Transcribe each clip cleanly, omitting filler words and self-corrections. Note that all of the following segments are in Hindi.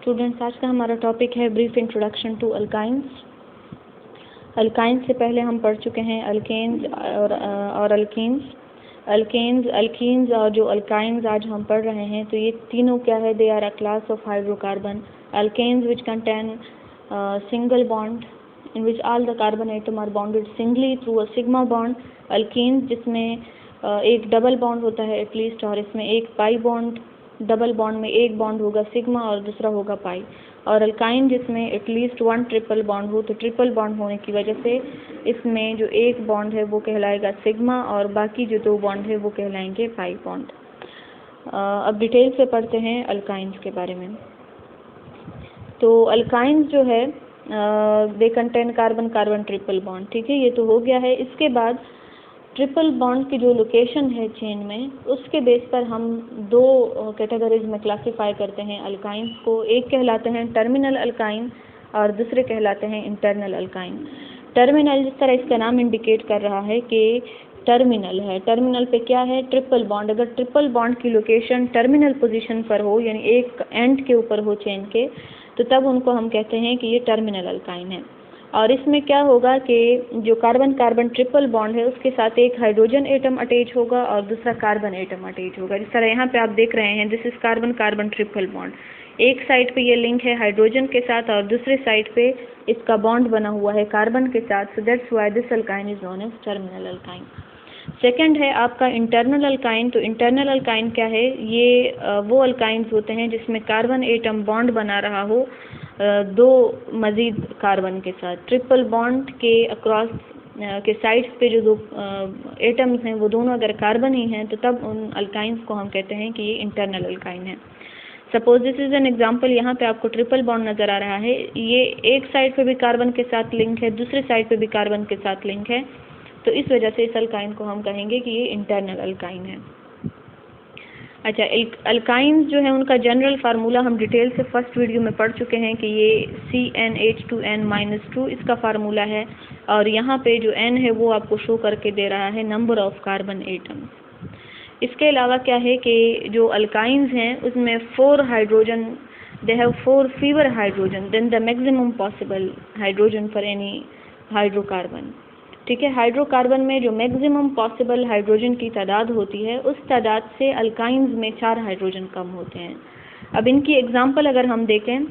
स्टूडेंट्स, आज का हमारा टॉपिक है brief introduction to alkynes. Alkynes से पहले हम पढ़ चुके हैं अल्केन्स और अल्कीन्स। अल्कीन्स और जो अल्काइंस आज हम पढ़ रहे हैं, तो ये तीनों क्या है? They are a class of hydrocarbon. Alkanes which contain single bond in which all the carbon atom are bonded singly through a sigma bond. Alkenes जिसमें एक डबल बॉन्ड होता है एटलीस्ट, और इसमें एक पाई बॉन्ड, डबल बॉन्ड में एक बॉन्ड होगा सिग्मा और दूसरा होगा पाई। और अल्काइन जिसमें एटलीस्ट वन ट्रिपल बॉन्ड हो, तो ट्रिपल बॉन्ड होने की वजह से इसमें जो एक बॉन्ड है वो कहलाएगा सिग्मा और बाकी जो दो बॉन्ड है वो कहलाएंगे पाई बॉन्ड। अब डिटेल से पढ़ते हैं अल्काइंस के बारे में। तो अल्काइंस जो है they contain carbon carbon triple bond, ठीक है, ये तो हो गया है। इसके बाद ट्रिपल बॉन्ड की जो लोकेशन है चेन में, उसके बेस पर हम दो कैटेगरीज में क्लासिफाई करते हैं अल्काइंस को। एक कहलाते हैं टर्मिनल अल्काइन और दूसरे कहलाते हैं इंटरनल अल्काइन। टर्मिनल, जिस तरह इसका नाम इंडिकेट कर रहा है कि टर्मिनल है, टर्मिनल पे क्या है? Triple bond. अगर ट्रिपल बॉन्ड की लोकेशन टर्मिनल पोजीशन पर हो, यानी एक एंड के ऊपर हो चेन के, तो तब उनको हम कहते हैं कि ये टर्मिनल अल्काइन है। और इसमें क्या होगा कि जो कार्बन कार्बन ट्रिपल बॉन्ड है उसके साथ एक हाइड्रोजन एटम अटैच होगा और दूसरा कार्बन एटम अटैच होगा। जिस तरह यहाँ पे आप देख रहे हैं, this is carbon carbon triple bond. एक साइड पे ये लिंक है हाइड्रोजन के साथ और दूसरे साइड पे इसका बॉन्ड बना हुआ है कार्बन के साथ। So that's why this alkyne is known as terminal alkyne. Second है आपका इंटरनल अल्काइन। तो इंटरनल अल्काइन क्या है? ये वो अल्काइंस होते हैं जिसमें कार्बन एटम बॉन्ड बना रहा हो दो मजीद कार्बन के साथ। ट्रिपल बॉन्ड के अक्रॉस के साइड्स पे जो दो एटम्स हैं वो दोनों अगर कार्बन ही हैं, तो तब उन अल्काइंस को हम कहते हैं कि ये इंटरनल अल्काइन है। Suppose this is an example. यहाँ पे आपको ट्रिपल बॉन्ड नज़र आ रहा है, ये एक साइड पे भी कार्बन के साथ लिंक है, दूसरे साइड पे भी कार्बन के साथ लिंक है, तो इस वजह से इस अल्काइन को हम कहेंगे कि ये इंटरनल अल्काइन है। अच्छा, अल्काइंस जो है उनका जनरल फार्मूला हम डिटेल से फर्स्ट वीडियो में पढ़ चुके हैं कि ये CnH2n-2 इसका फार्मूला है, और यहाँ पे जो n है वो आपको शो करके दे रहा है नंबर ऑफ कार्बन एटम्स। इसके अलावा क्या है कि जो अल्काइंस हैं उसमें 4 hydrogen, they have 4 fewer hydrogen than the maximum possible hydrogen for any hydrocarbon, ठीक है। हाइड्रोकार्बन में जो मैक्सिमम पॉसिबल हाइड्रोजन की तादाद होती है, उस तादाद से अल्काइंस में 4 हाइड्रोजन कम होते हैं। अब इनकी एग्जांपल अगर हम देखें,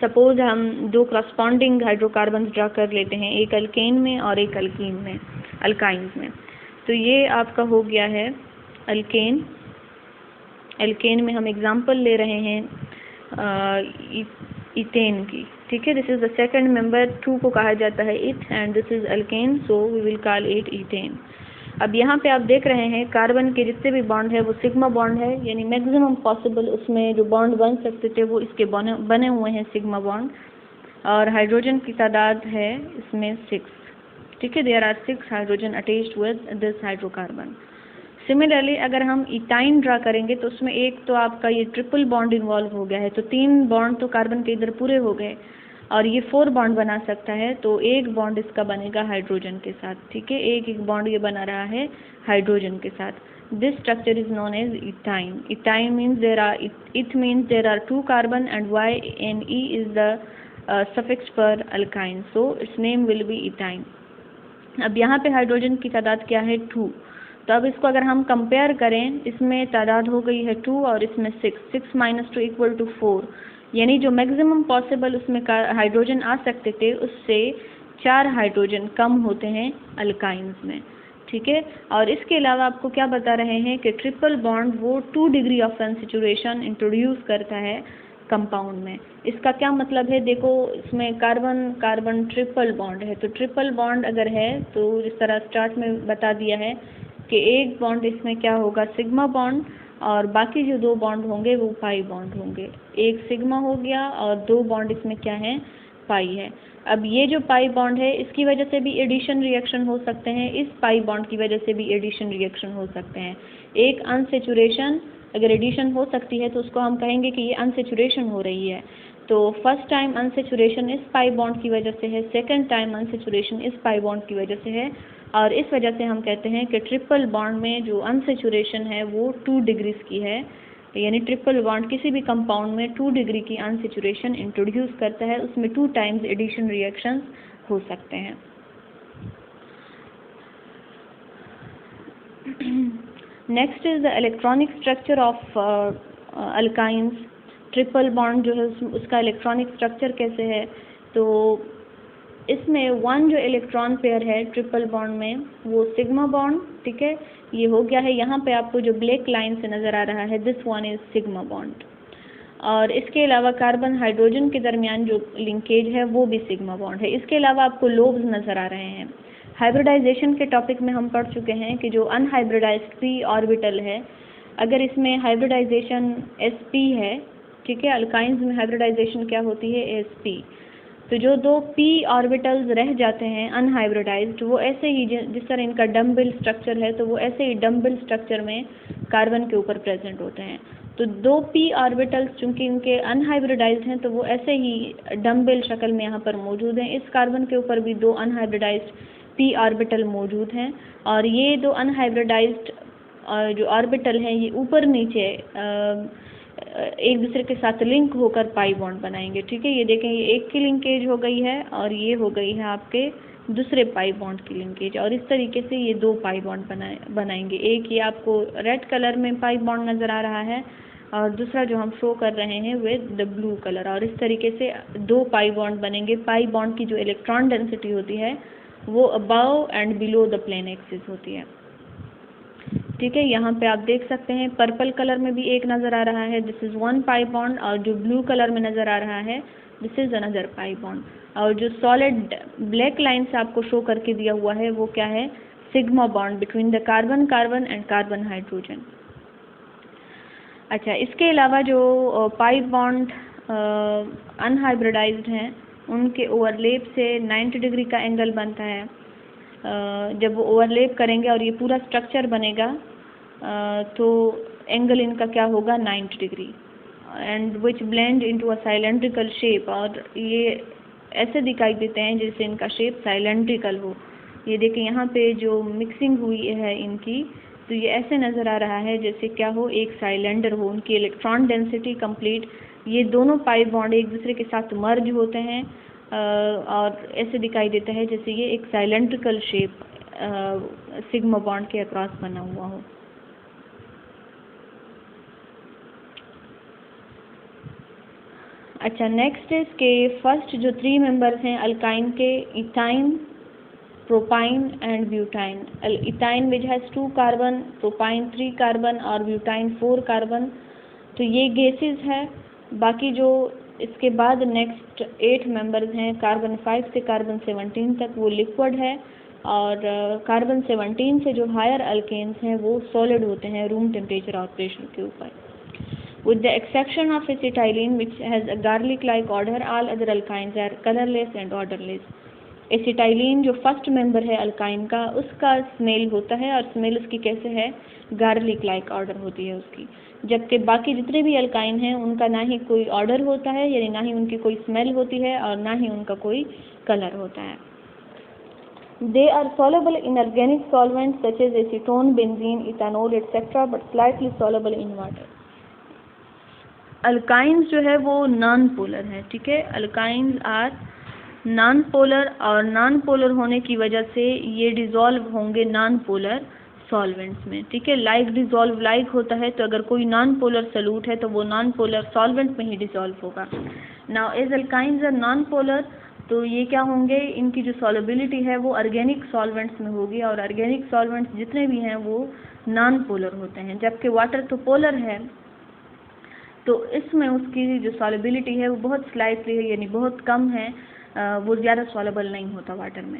सपोज हम दो करस्पॉन्डिंग हाइड्रोकार्बन ड्रा कर लेते हैं, एक अल्केन में और एक अल्कीन में, अल्काइंस में। तो ये आपका हो गया है अल्केन। अल्केन में हम एग्जांपल ले रहे हैं इथेन की, ठीक है। This is the second member, 2 को कहा जाता है eth and this is alkane, so we will call it ethane. अब यहाँ पे आप देख रहे हैं कार्बन के जितने भी बॉन्ड है वो सिग्मा बॉन्ड है, यानी मैक्सिमम पॉसिबल उसमें जो बॉन्ड बन सकते थे वो इसके बने हुए हैं सिग्मा बॉन्ड, और हाइड्रोजन की तादाद है इसमें 6, ठीक है। There are 6 hydrogen attached with this hydrocarbon. Similarly अगर हम इथाइन ड्रा करेंगे तो उसमें एक तो आपका ये ट्रिपल बॉन्ड इन्वॉल्व हो गया है, तो 3 बॉन्ड तो कार्बन के इधर पूरे हो गए, और ये 4 बॉन्ड बना सकता है, तो एक बॉन्ड इसका बनेगा हाइड्रोजन के साथ, ठीक है। एक बॉन्ड ये बना रहा है हाइड्रोजन के साथ। This structure is known as ethyne. Ethyne means there are, eth means there are 2 carbon and YNE is the suffix for alkyne, so its name will be ethyne. अब यहाँ पे हाइड्रोजन की तादाद क्या है? 2। तो अब इसको अगर हम कंपेयर करें, इसमें तादाद हो गई है 2 और इसमें 6, 6 - 2 = 4, यानी जो मैक्सिमम पॉसिबल उसमें हाइड्रोजन आ सकते थे उससे 4 हाइड्रोजन कम होते हैं अल्काइंस में, ठीक है। और इसके अलावा आपको क्या बता रहे हैं कि ट्रिपल बॉन्ड वो 2 डिग्री ऑफ अनसैचुरेशन इंट्रोड्यूस करता है कंपाउंड में। इसका क्या मतलब है? देखो, इसमें कार्बन कार्बन ट्रिपल बॉन्ड है, तो ट्रिपल बॉन्ड अगर है तो जिस तरह स्टार्ट में बता दिया है कि एक बॉन्ड इसमें क्या होगा? सिग्मा बॉन्ड, और बाकी जो 2 बॉन्ड होंगे वो पाई बॉन्ड होंगे। एक सिग्मा हो गया और 2 बॉन्ड इसमें क्या है? पाई है। अब ये जो पाई बॉन्ड है इसकी वजह से भी एडिशन रिएक्शन हो सकते हैं, इस पाई बॉन्ड की वजह से भी एडिशन रिएक्शन हो सकते हैं। एक अनसैचुरेशन अगर एडिशन हो सकती है तो उसको हम कहेंगे कि ये अनसैचुरेशन हो रही है। तो फर्स्ट टाइम अनसैचुरेशन इस पाई बॉन्ड की वजह से है, सेकंड टाइम अनसैचुरेशन इस पाई बॉन्ड की वजह से है, और इस वजह से हम कहते हैं कि ट्रिपल बॉन्ड में जो अनसैचुरेशन है वो 2 डिग्रीज की है, यानी ट्रिपल बॉन्ड किसी भी कंपाउंड में 2 डिग्री की अनसेचुरेशन इंट्रोड्यूस करता है, उसमें 2 टाइम्स एडिशन रिएक्शंस हो सकते हैं। Next is the electronic structure of alkynes. Triple bond जो है उसका इलेक्ट्रॉनिक स्ट्रक्चर कैसे है, तो इसमें 1 जो इलेक्ट्रॉन पेयर है ट्रिपल बॉन्ड में वो सिग्मा बॉन्ड, ठीक है, ये हो गया है। यहाँ पे आपको जो ब्लैक लाइन से नज़र आ रहा है this one is sigma bond. और इसके अलावा कार्बन हाइड्रोजन के दरमियान जो लिंकेज है वो भी सिग्मा बॉन्ड है। इसके अलावा आपको लोब्स नज़र आ रहे हैं। हाइब्रिडाइजेशन के टॉपिक में हम पढ़ चुके हैं कि जो अनहाइब्रिडाइज्ड p ऑर्बिटल है, अगर इसमें हाइब्रिडाइजेशन sp है, ठीक है, अल्काइंस में हाइब्रिडाइजेशन क्या होती है sp, तो जो 2 p ऑर्बिटल्स रह जाते हैं अनहाइब्रिडाइज्ड वो ऐसे ही जिस तरह इनका डम्बल स्ट्रक्चर है तो वो ऐसे ही डम्बल स्ट्रक्चर में कार्बन के ऊपर प्रेजेंट होते हैं। तो 2 p ऑर्बिटल्स चूंकि इनके अनहाइब्रिडाइज्ड हैं तो वो ऐसे ही डम्बल शक्ल में यहाँ पर मौजूद हैं। इस कार्बन के ऊपर भी 2 अनहाइब्रिडाइज्ड p ऑर्बिटल मौजूद हैं और ये 2 अनहाइब्रिडाइज्ड जो ऑर्बिटल हैं ये ऊपर नीचे एक दूसरे के साथ लिंक होकर पाई बॉन्ड बनाएंगे, ठीक है। ये देखें, ये एक की लिंकेज हो गई है और ये हो गई है आपके दूसरे पाई बॉन्ड की लिंकेज, और इस तरीके से ये 2 पाई बॉन्ड बनाएंगे। एक ये आपको रेड कलर में पाई बॉन्ड नज़र आ रहा है और दूसरा जो हम शो कर रहे हैं विद द ब्लू कलर, और इस तरीके से 2 पाई बॉन्ड बनेंगे। पाई बॉन्ड की जो इलेक्ट्रॉन डेंसिटी होती है वो above and below the plane axis होती है, ठीक है। यहाँ पे आप देख सकते हैं पर्पल कलर में भी एक नज़र आ रहा है, दिस इज़ 1 पाई बॉन्ड, और जो ब्लू कलर में नज़र आ रहा है this is another pi bond, और जो सॉलिड ब्लैक लाइन से आपको शो करके दिया हुआ है वो क्या है, sigma bond between the carbon carbon and carbon hydrogen. अच्छा, इसके अलावा जो पाई बॉन्ड अनहाइब्रिडाइज्ड हैं उनके ओवरलेप से 90 डिग्री का एंगल बनता है। जब वो ओवरलेप करेंगे और ये पूरा स्ट्रक्चर बनेगा तो एंगल इनका क्या होगा, 90 degree, and which blend into a cylindrical shape, और ये ऐसे दिखाई देते हैं जैसे इनका शेप साइलेंड्रिकल हो। ये देखिए यहाँ पे जो मिक्सिंग हुई है इनकी, तो ये ऐसे नज़र आ रहा है जैसे क्या हो, एक साइलेंडर हो। उनकी इलेक्ट्रॉन डेंसिटी कंप्लीट, ये दोनों पाई बॉन्ड एक दूसरे के साथ मर्ज होते हैं और ऐसे दिखाई देता है जैसे ये एक साइलेंड्रिकल शेप सिग्मा बॉन्ड के अक्रॉस बना हुआ हो। अच्छा, नेक्स्ट इज के फर्स्ट जो 3 मेंबर्स हैं अल्काइन के, ethyne, propyne and butyne. Ethyne which has 2 carbon, propyne 3 carbon और ब्यूटाइन 4 कार्बन, तो ये गैसेस है। बाकी जो इसके बाद नेक्स्ट 8 मेंबर्स हैं कार्बन 5 से कार्बन 17 तक वो लिक्विड है, और कार्बन 17 से जो हायर अल्केन्स हैं वो सॉलिड होते हैं रूम टेम्परेचर और प्रेशर के ऊपर। With the exception of acetylene which has a garlic-like odor, all other alkynes are colorless and odorless. Acetylene जो फर्स्ट मेंबर है अल्काइन का, उसका स्मेल होता है, और स्मेल उसकी कैसे है, गार्लिक लाइक ऑर्डर होती है उसकी, जबकि बाकी जितने भी अल्काइन हैं उनका ना ही कोई ऑर्डर होता है, यानी ना ही उनकी कोई स्मेल होती है और ना ही उनका कोई कलर होता है। They are soluble in organic solvents such as acetone, benzene, ethanol, etc. but slightly soluble in water. Alkynes जो है वो नॉन पोलर है, ठीक है। अल्काइंस आर नॉन पोलर, और नॉन पोलर होने की वजह से ये डिज़ोल्व होंगे नॉन पोलर सॉल्वेंट्स में, ठीक है। लाइक डिज़ोल्व लाइक होता है, तो अगर कोई नॉन पोलर सॉल्यूट है तो वो नॉन पोलर सॉल्वेंट में ही डिज़ोल्व होगा। Now as alkynes are non polar, तो ये क्या होंगे, इनकी जो सॉल्युबिलिटी है वो ऑर्गेनिक सॉल्वेंट्स में होगी, और ऑर्गेनिक सॉल्वेंट्स जितने भी हैं वो नॉन पोलर होते हैं, जबकि वाटर तो पोलर है, तो इसमें उसकी जो सॉल्युबिलिटी है वो बहुत स्लाइटली है, यानी बहुत कम है, वो ज़्यादा सॉल्युबल नहीं होता वाटर में।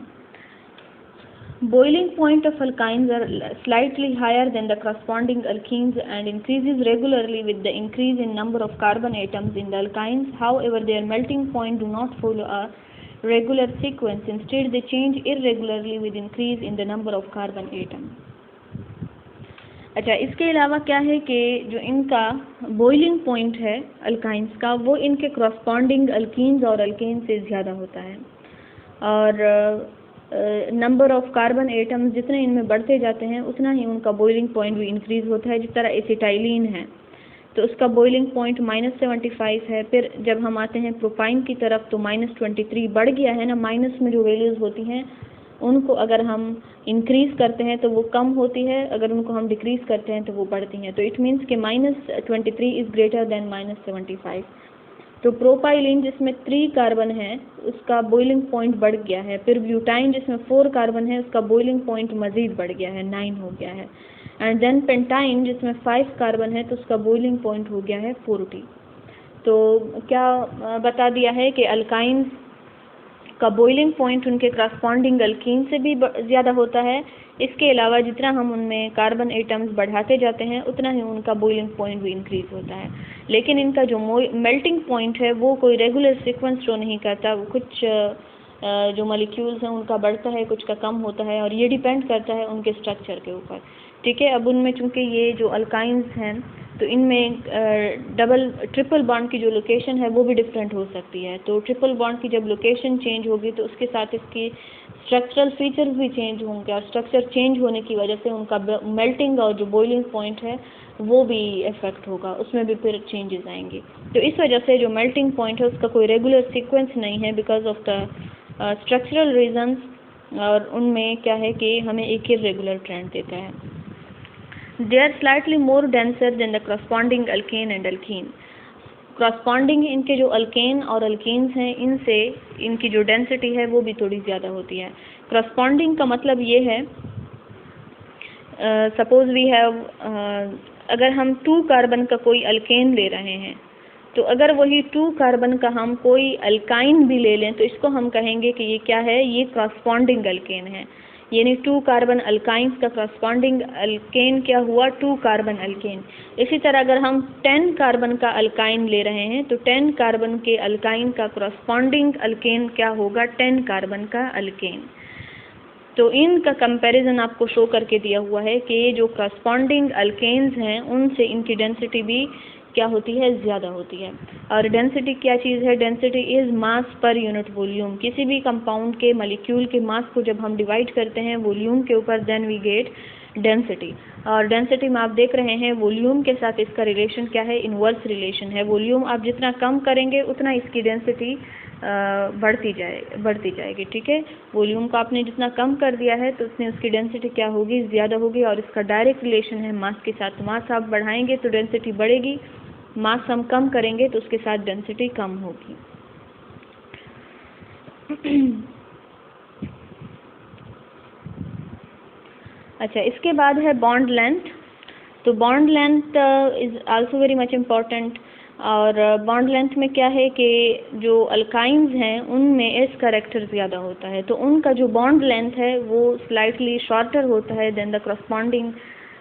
Boiling point of alkynes are slightly higher than the corresponding alkenes and increases regularly with the increase in number of carbon atoms in the alkynes. However, their melting point do not follow a regular sequence. Instead, they change irregularly with increase in the number of carbon atoms. अच्छा, इसके अलावा क्या है कि जो इनका बॉइलिंग पॉइंट है अल्काइंस का, वो इनके करस्पॉन्डिंग अल्कीन्स और अल्केन से ज़्यादा होता है, और नंबर ऑफ कार्बन एटम्स जितने इनमें बढ़ते जाते हैं उतना ही उनका बॉइलिंग पॉइंट भी इंक्रीज़ होता है, जिस तरह एसिटाइलिन है, तो उसका बॉइलिंग पॉइंट -75 है। फिर जब हम आते हैं प्रोपाइन की तरफ तो -23 बढ़ गया है ना, माइनस में जो वैल्यूज़ होती हैं उनको अगर हम इंक्रीज़ करते हैं तो वो कम होती है, अगर उनको हम डिक्रीज़ करते हैं तो वो बढ़ती हैं। तो इट मीन्स कि -23 इज़ ग्रेटर देन -75। तो प्रोपाइलिन जिसमें 3 कार्बन है उसका बॉइलिंग पॉइंट बढ़ गया है। फिर ब्यूटाइन जिसमें 4 कार्बन है उसका बॉइलिंग पॉइंट मज़ीद बढ़ गया है, 9 हो गया है। एंड देन पेंटाइन जिसमें 5 कार्बन है तो उसका बॉइलिंग पॉइंट हो गया है 40। तो क्या बता दिया है कि अल्काइन का बॉइलिंग पॉइंट उनके करस्पॉन्डिंग अल्कीन से भी ज़्यादा होता है। इसके अलावा जितना हम उनमें कार्बन एटम्स बढ़ाते जाते हैं उतना ही उनका बॉइलिंग पॉइंट भी इंक्रीज़ होता है। लेकिन इनका जो मेल्टिंग पॉइंट है वो कोई रेगुलर सीक्वेंस शो नहीं करता। वो कुछ जो मॉलिक्यूल्स हैं उनका बढ़ता है, कुछ का कम होता है, और ये डिपेंड करता है उनके स्ट्रक्चर के ऊपर। ठीक है, अब उनमें चूँकि ये जो अल्काइंस हैं तो इनमें ट्रिपल बॉन्ड की जो लोकेशन है वो भी डिफरेंट हो सकती है। तो ट्रिपल बॉन्ड की जब लोकेशन चेंज होगी तो उसके साथ इसकी स्ट्रक्चरल फीचर्स भी चेंज होंगे, और स्ट्रक्चर चेंज होने की वजह से उनका मेल्टिंग और जो बॉइलिंग पॉइंट है वो भी इफेक्ट होगा, उसमें भी फिर चेंजेस आएंगे। तो इस वजह से जो मेल्टिंग पॉइंट है उसका कोई रेगुलर सीक्वेंस नहीं है because of the structural reasons, और उनमें क्या है कि हमें एक ही रेगुलर ट्रेंड देता है। They are slightly more denser than the corresponding alkane and alkene. Corresponding इनके जो अल्केन और अल्कीन्स हैं इनसे इनकी जो डेंसिटी है वो भी थोड़ी ज़्यादा होती है। corresponding का मतलब ये है, सपोज वी हैव, अगर हम 2 कार्बन का कोई अल्केन ले रहे हैं तो अगर वही 2 कार्बन का हम कोई अल्काइन भी ले लें तो इसको हम कहेंगे कि ये क्या है, ये corresponding अल्केन है। यानी 2 कार्बन अल्काइंस का करस्पॉन्डिंग अल्केन क्या हुआ, 2 कार्बन अल्केन। इसी तरह अगर हम 10 कार्बन का अल्काइन ले रहे हैं तो 10 कार्बन के अल्काइन का करस्पॉन्डिंग अल्केन क्या होगा, 10 कार्बन का अल्केन। तो इनका कंपैरिजन आपको शो करके दिया हुआ है कि ये जो करस्पॉन्डिंग अल्केन्स हैं उनसे इनकी डेंसिटी भी क्या होती है, ज़्यादा होती है। और डेंसिटी क्या चीज़ है, density is mass per unit volume. किसी भी कंपाउंड के मॉलिक्यूल के मास को जब हम डिवाइड करते हैं वॉल्यूम के ऊपर देन वी गेट डेंसिटी। और डेंसिटी में आप देख रहे हैं वॉल्यूम के साथ इसका रिलेशन क्या है, इनवर्स रिलेशन है। वॉल्यूम आप जितना कम करेंगे उतना इसकी डेंसिटी बढ़ती जाएगी। ठीक है, वॉल्यूम को आपने जितना कम कर दिया है तो उतनी उसकी डेंसिटी क्या होगी, ज़्यादा होगी। और इसका डायरेक्ट रिलेशन है मास के साथ। मास आप बढ़ाएंगे तो डेंसिटी बढ़ेगी, मास हम कम करेंगे तो उसके साथ डेंसिटी कम होगी। अच्छा, इसके बाद है बॉन्ड लेंथ। तो bond length is also very much important. और बॉन्ड लेंथ में क्या है कि जो अल्काइंस हैं उनमें एस कैरेक्टर ज़्यादा होता है, तो उनका जो बॉन्ड लेंथ है वो स्लाइटली शॉर्टर होता है than the corresponding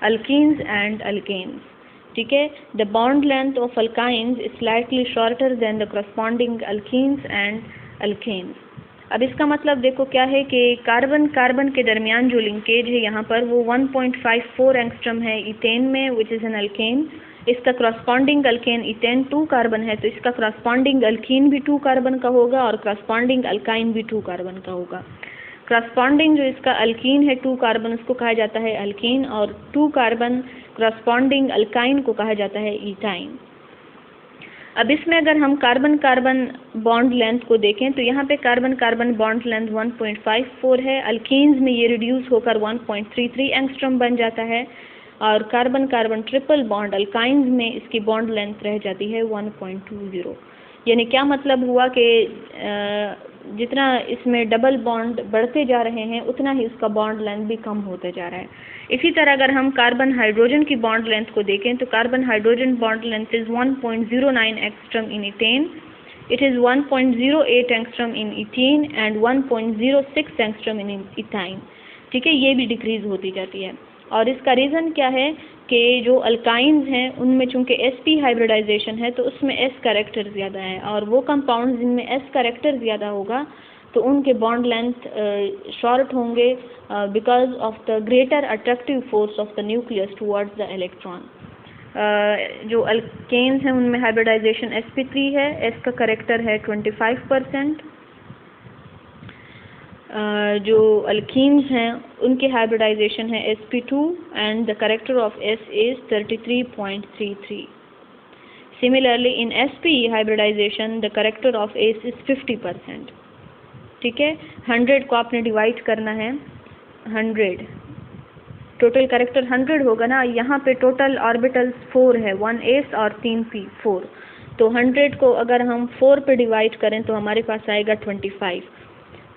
alkenes and alkanes. ठीक है, the bond length of alkynes is slightly shorter than the corresponding alkenes and alkanes. अब इसका मतलब देखो क्या है कि कार्बन कार्बन के दरमियान जो लिंकेज है यहाँ पर वो 1.54 एंगस्ट्रम है इथेन में, विच इज़ एन अल्केन। इसका करस्पॉन्डिंग अल्केन इथेन 2 कार्बन है, तो इसका करस्पॉन्डिंग अल्कीन भी 2 कार्बन का होगा और करस्पॉन्डिंग अल्काइन भी 2 कार्बन का होगा। करस्पॉन्डिंग जो इसका अल्कीन है 2 कार्बन, उसको कहा जाता है अल्कीन, और 2 कार्बन करस्पॉन्डिंग अल्काइन को कहा जाता है इथाइन। अब इसमें अगर हम कार्बन कार्बन बॉन्ड लेंथ को देखें तो यहाँ पे कार्बन कार्बन बॉन्ड लेंथ 1.54 है, अल्कीन्स में ये रिड्यूस होकर 1.33 एंगस्ट्रम बन जाता है, और carbon carbon triple bond alkynes में इसकी बॉन्ड लेंथ रह जाती है 1.20। यानी क्या मतलब हुआ कि जितना इसमें डबल बॉन्ड बढ़ते जा रहे हैं उतना ही उसका बॉन्ड लेंथ भी कम होते जा रहा है। इसी तरह अगर हम कार्बन हाइड्रोजन की बॉन्ड लेंथ को देखें तो carbon hydrogen bond length is 1.09 angstrom in ethane, it is 1.08 angstrom in ethene and 1.06 angstrom in ethyne. ठीक है, ये भी डिक्रीज़ होती जाती है। और इसका रीज़न क्या है कि जो अल्काइंस हैं उनमें चूंकि sp हाइब्रिडाइजेशन है तो उसमें s कैरेक्टर ज़्यादा है, और वो कंपाउंड जिनमें s कैरेक्टर ज़्यादा होगा तो उनके बॉन्ड लेंथ शॉर्ट होंगे because of the greater attractive force of the nucleus towards the electron. जो अल्केन्स हैं उनमें हाइब्रिडाइजेशन sp3 है, s का कैरेक्टर है 25%। जो अल्कीन्स हैं उनकी हाइब्रिडाइजेशन है sp2 and the character of s is 33.33। Similarly in sp hybridization the character of S is 50%। ठीक है, 100 को आपने डिवाइड करना है, 100 टोटल करेक्टर 100 होगा ना। यहाँ पे टोटल ऑर्बिटल्स 4 है, 1s और 3p 4। तो 100 को अगर हम 4 पे डिवाइड करें तो हमारे पास आएगा 25।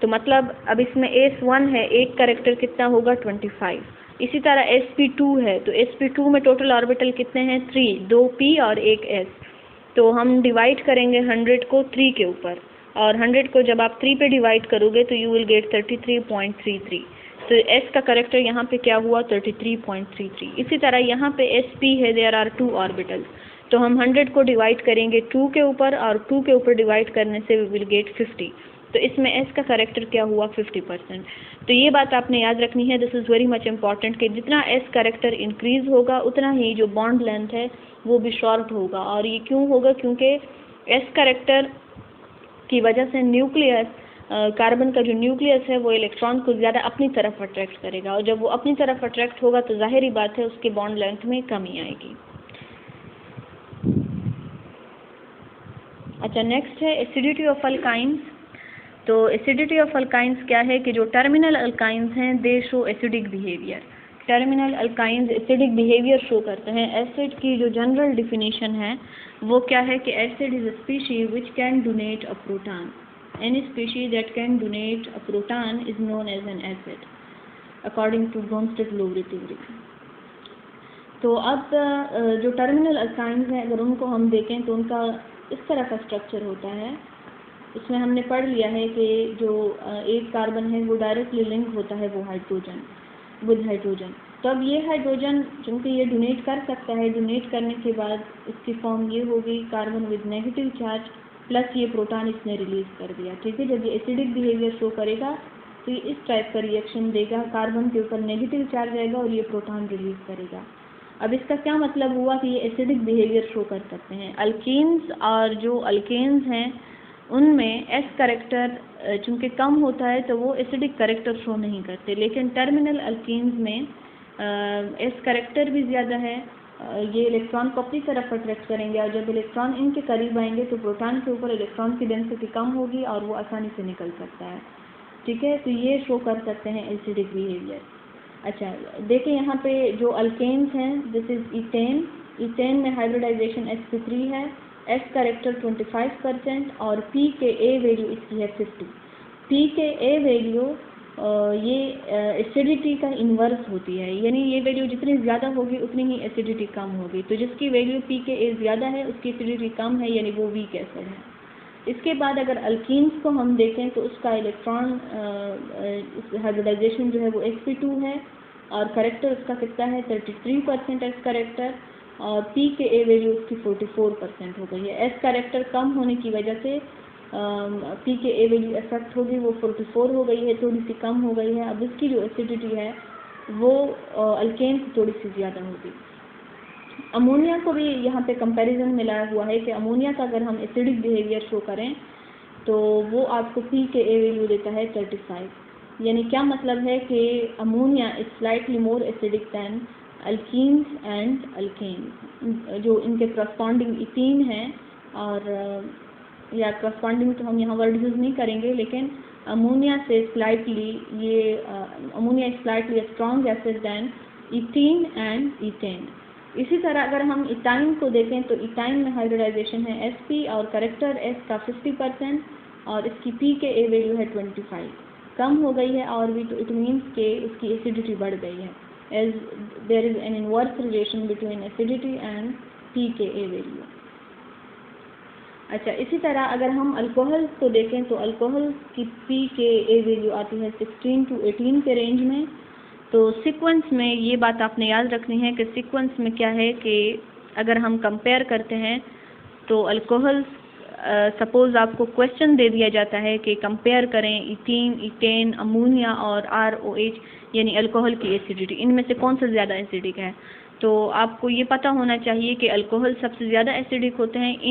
तो मतलब अब इसमें s1 है, एक करेक्टर कितना होगा 25। इसी तरह sp2 है, तो sp2 में टोटल ऑर्बिटल कितने हैं 3, 2p और 1s। तो हम डिवाइड करेंगे 100 को 3 के ऊपर, और 100 को जब आप 3 पे डिवाइड करोगे तो यू विल गेट 33.33। तो s का करेक्टर यहाँ पे क्या हुआ 33.33। इसी तरह यहाँ पे sp है, देयर आर 2 ऑर्बिटल्स, तो हम 100 को डिवाइड करेंगे 2 के ऊपर, और 2 के ऊपर डिवाइड करने से वी विल गेट 50। तो इसमें s का करेक्टर क्या हुआ 50%। तो ये बात आपने याद रखनी है, this is very much important, कि जितना s करेक्टर इंक्रीज होगा उतना ही जो बॉन्ड लेंथ है वो भी शॉर्ट होगा। और ये क्यों होगा, क्योंकि s करेक्टर की वजह से न्यूक्लियस, कार्बन का जो न्यूक्लियस है वो इलेक्ट्रॉन को ज़्यादा अपनी तरफ अट्रैक्ट करेगा, और जब वो अपनी तरफ अट्रैक्ट होगा तो जाहिर बात है उसके बॉन्ड लेंथ में कमी आएगी। अच्छा, नेक्स्ट है एसिडिटी ऑफ अल्काइंस। तो एसिडिटी ऑफ अल्काइंस क्या है कि जो टर्मिनल अल्काइंस हैं दे show acidic behaviour. Terminal alkynes acidic behaviour show करते हैं। एसिड की जो जनरल डिफिनीशन है वो क्या है कि acid is a species which can donate a proton. Any species that can donate a proton is known as an acid, according to Bronsted-Lowry theory. तो अब जो टर्मिनल अल्काइंस हैं अगर उनको हम देखें तो उनका इस तरह का स्ट्रक्चर होता है। इसमें हमने पढ़ लिया है कि जो एक कार्बन है वो डायरेक्टली लिंक होता है वो हाइड्रोजन विद हाइड्रोजन। तो अब ये हाइड्रोजन चूँकि ये डोनेट कर सकता है, डोनेट करने के बाद इसकी फॉर्म ये होगी carbon with negative charge plus ये प्रोटॉन इसने रिलीज कर दिया। ठीक है, जब ये एसिडिक बिहेवियर शो करेगा तो ये इस टाइप का रिएक्शन देगा, कार्बन के ऊपर नेगेटिव चार्ज आएगा और ये प्रोटॉन रिलीज करेगा। अब इसका क्या मतलब हुआ कि ये एसिडिक बिहेवियर शो कर सकते हैं। अल्कीन्स और जो अल्केन्स हैं उनमें एस करेक्टर चूँकि कम होता है तो वो एसिडिक करेक्टर शो नहीं करते, लेकिन टर्मिनल अल्कीन्स में एस करेक्टर भी ज़्यादा है, ये इलेक्ट्रॉन को अपनी तरफ अट्रैक्ट करेंगे, और जब इलेक्ट्रॉन इनके करीब आएंगे तो प्रोटॉन के ऊपर इलेक्ट्रॉन की डेंसिटी कम होगी और वो आसानी से निकल सकता है। ठीक है, तो ये शो कर सकते हैं एसिडिक बिहेवियर। अच्छा, देखिए यहाँ पे जो अल्केन्स हैं, दिस इज इथेन। इथेन में हाइब्रिडाइजेशन sp3 है, s करेक्टर 25% और p के a वैल्यू इसकी है 50। p के a वैल्यू ये एसिडिटी का इन्वर्स होती है, यानी ये वैल्यू जितनी ज़्यादा होगी उतनी ही एसिडिटी कम होगी। तो जिसकी वैल्यू पी के ए ज़्यादा है उसकी एसिडिटी कम है, यानी वो वीक एसिड है। इसके बाद अगर अल्कीन्स को हम देखें तो उसका इलेक्ट्रॉन हाइब्रिडाइजेशन जो है वो sp2 है और करेक्टर उसका कितना है 33% एस करेक्टर, और पी के ए वैल्यू उसकी 44% हो गई है। एस करेक्टर कम होने की वजह से पी के ए वैल्यू इफेक्ट होगी, वो 44 हो गई है, थोड़ी सी कम हो गई है। अब इसकी जो एसिडिटी है वो अल्केन की थोड़ी सी ज़्यादा होगी। अमोनिया को भी यहाँ पे कंपैरिजन मिलाया हुआ है कि अमोनिया का अगर हम एसिडिक बिहेवियर शो करें तो वो आपको पी के ए वैल्यू देता है 35। यानी क्या मतलब है कि ammonia is slightly more acidic than alkenes and alkanes. जो इनके करस्पॉन्डिंग इथीन है और या करस्पॉन्डिंग तो हम यहाँ वर्ड यूज़ नहीं करेंगे, लेकिन अमोनिया से स्लाइटली ये ammonia is slightly strong acid than ethene and ethane. इसी तरह अगर हम इथाइन को देखें तो इथाइन में हाइब्रिडाइजेशन है sp और करेक्टर s का 50% और इसकी p के a वैल्यू है 25, कम हो गई है, और भी तो इट मीन्स के उसकी एसिडिटी बढ़ गई है, as there is an inverse relation between acidity and p K a value. अच्छा, इसी तरह अगर हम अल्कोहल को देखें तो अल्कोहल की p के a वैल्यू आती है 16 to 18 के रेंज में। तो सीक्वेंस में ये बात आपने याद रखनी है कि सीक्वेंस में क्या है कि अगर हम कंपेयर करते हैं तो अल्कोहल सपोज़ आपको क्वेश्चन दे दिया जाता है कि कंपेयर करें इथीन, इथेन, अमोनिया और ROH यानी अल्कोहल की एसिडिटी, इनमें से कौन सा ज़्यादा एसिडिक है। तो आपको ये पता होना चाहिए कि अल्कोहल सबसे ज़्यादा एसिडिक होते हैं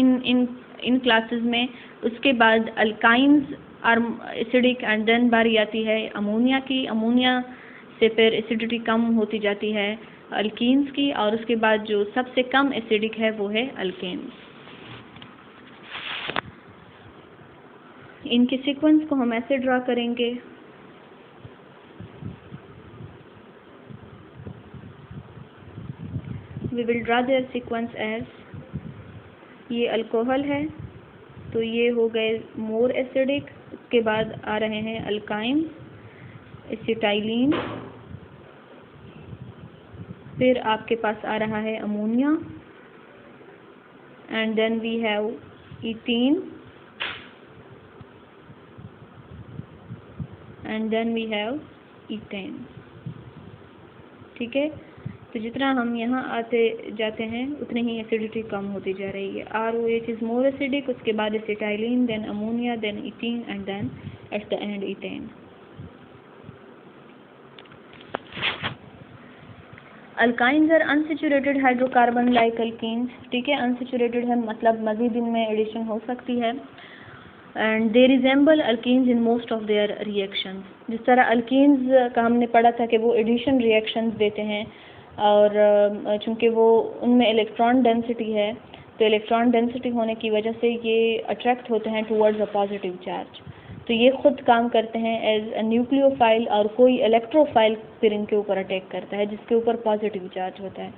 इन क्लासेस में। उसके बाद alkynes are acidic and then बारी आती है अमोनिया की। अमोनिया से फिर एसिडिटी कम होती जाती है अल्कीन्स की, और उसके बाद जो सबसे कम एसिडिक है वो है अल्केन्स। इनके सीक्वेंस को हम ऐसे ड्रा करेंगे, we will draw their sequence as, ये अल्कोहल है तो ये हो गए मोर एसिडिक, उसके बाद आ रहे हैं अल्काइन, एसिटाइलिन, फिर आपके पास आ रहा है ammonia, and then we have ethene, and then we have ethane. ठीक है, तो जितना हम यहाँ आते जाते हैं उतनी ही एसिडिटी कम होती जा रही है। ROH इज मोर एसिडिक, उसके बाद acetylene, then ammonia, then ethene, and then at the end ethane. Alkynes are unsaturated hydrocarbon like alkenes. ठीक है, अनसेचुरेटेड है मतलब मजीद इनमें एडिशन हो सकती है, and they resemble alkenes in most of their reactions. जिस तरह अल्कीन्स का हमने पढ़ा था कि वो एडिशन रिएक्शंस देते हैं, और चूँकि वो उनमें इलेक्ट्रॉन डेंसिटी है तो इलेक्ट्रॉन डेंसिटी होने की वजह से ये अट्रैक्ट होते हैं टुवर्ड्स अ पॉजिटिव चार्ज, तो ये खुद काम करते हैं एज अ न्यूक्लियोफाइल, और कोई इलेक्ट्रोफाइल फिर इनके ऊपर अटैक करता है जिसके ऊपर पॉजिटिव चार्ज होता है।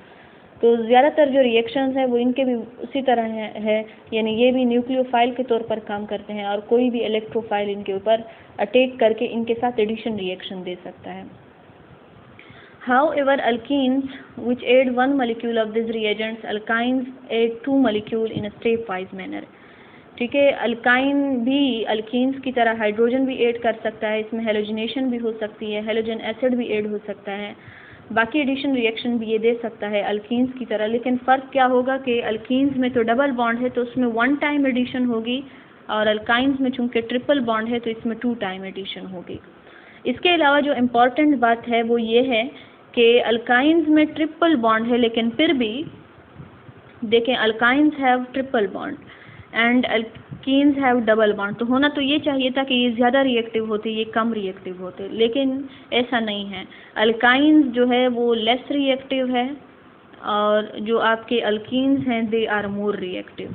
तो ज़्यादातर जो रिएक्शंस हैं वो इनके भी उसी तरह है, यानी ये भी न्यूक्लियोफाइल के तौर पर काम करते हैं और कोई भी इलेक्ट्रोफाइल इनके ऊपर अटैक करके इनके साथ एडिशन रिएक्शन दे सकता है। However, alkenes which add one molecule of these reagents, alkynes add two molecule in a stepwise manner. ठीक है, अल्काइन भी अल्कीन्स की तरह हाइड्रोजन भी ऐड कर सकता है, इसमें हेलोजिनेशन भी हो सकती है, हेलोजन एसिड भी ऐड हो सकता है, बाकी एडिशन रिएक्शन भी ये दे सकता है अल्कीन्स की तरह। लेकिन फ़र्क क्या होगा कि अल्कीन्स में तो डबल बॉन्ड है तो उसमें 1 टाइम एडिशन होगी, और अल्काइंस में चूँकि ट्रिपल बॉन्ड है तो इसमें 2 टाइम एडिशन होगी। इसके अलावा जो इम्पॉर्टेंट बात है वो ये है कि अल्काइंस में ट्रिपल बॉन्ड है, लेकिन फिर भी देखें alkynes have triple bond and alkenes have double bond, तो होना तो ये चाहिए था कि ये ज़्यादा रिएक्टिव होते, ये कम रिएक्टिव होते, लेकिन ऐसा नहीं है। अल्काइंस जो है वो लेस रिएक्टिव है, और जो आपके अल्कीन्स हैं दे आर मोर रिएक्टिव,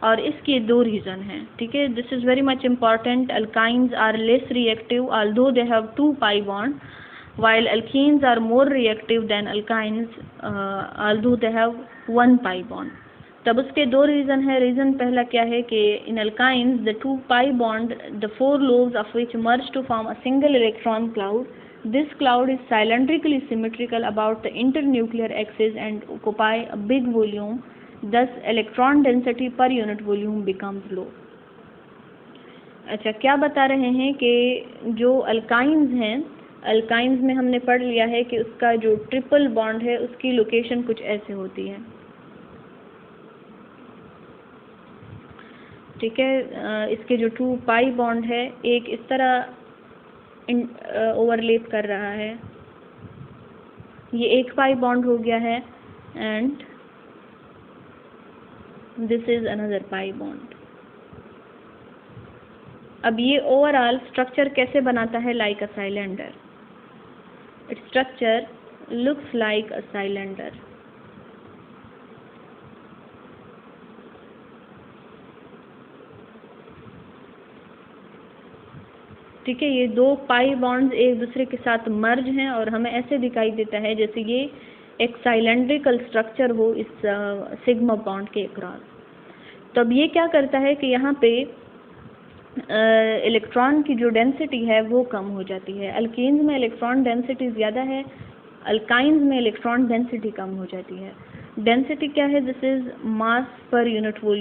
और इसके 2 रीज़न हैं। ठीक है, this is very much important. Alkynes are less reactive although they have 2 pi bond, while alkenes are more reactive than alkynes although they have 1 pi bond. तब उसके 2 रीज़न है। रीज़न पहला क्या है कि in alkynes the 2 pi bond, the 4 lobes of which merge to form a single electron cloud. This cloud is cylindrically symmetrical about the internuclear axis and occupy a big volume. Thus electron density per unit volume becomes low. अच्छा, क्या बता रहे हैं कि जो अल्काइंस हैं, अल्काइंस में हमने पढ़ लिया है कि उसका जो ट्रिपल बॉन्ड है उसकी लोकेशन कुछ ऐसे होती है। ठीक है, इसके जो 2 पाई बॉन्ड है एक इस तरह ओवरलैप कर रहा है, ये 1 पाई बॉन्ड हो गया है, and this is another pi bond. अब ये ओवरऑल स्ट्रक्चर कैसे बनाता है? Like a cylinder. Its structure looks like a cylinder. ठीक है, ये 2 पाई बॉन्ड्स एक दूसरे के साथ मर्ज हैं और हमें ऐसे दिखाई देता है जैसे ये एक साइलेंड्रिकल स्ट्रक्चर हो इस सिग्मा बॉन्ड के अक्रॉस। तब ये क्या करता है कि यहाँ पे इलेक्ट्रॉन की जो डेंसिटी है वो कम हो जाती है। अल्कीन्स में इलेक्ट्रॉन डेंसिटी ज़्यादा है, अल्काइंस में इलेक्ट्रॉन डेंसिटी कम हो जाती है। डेंसिटी क्या है? This is mass per unit volume.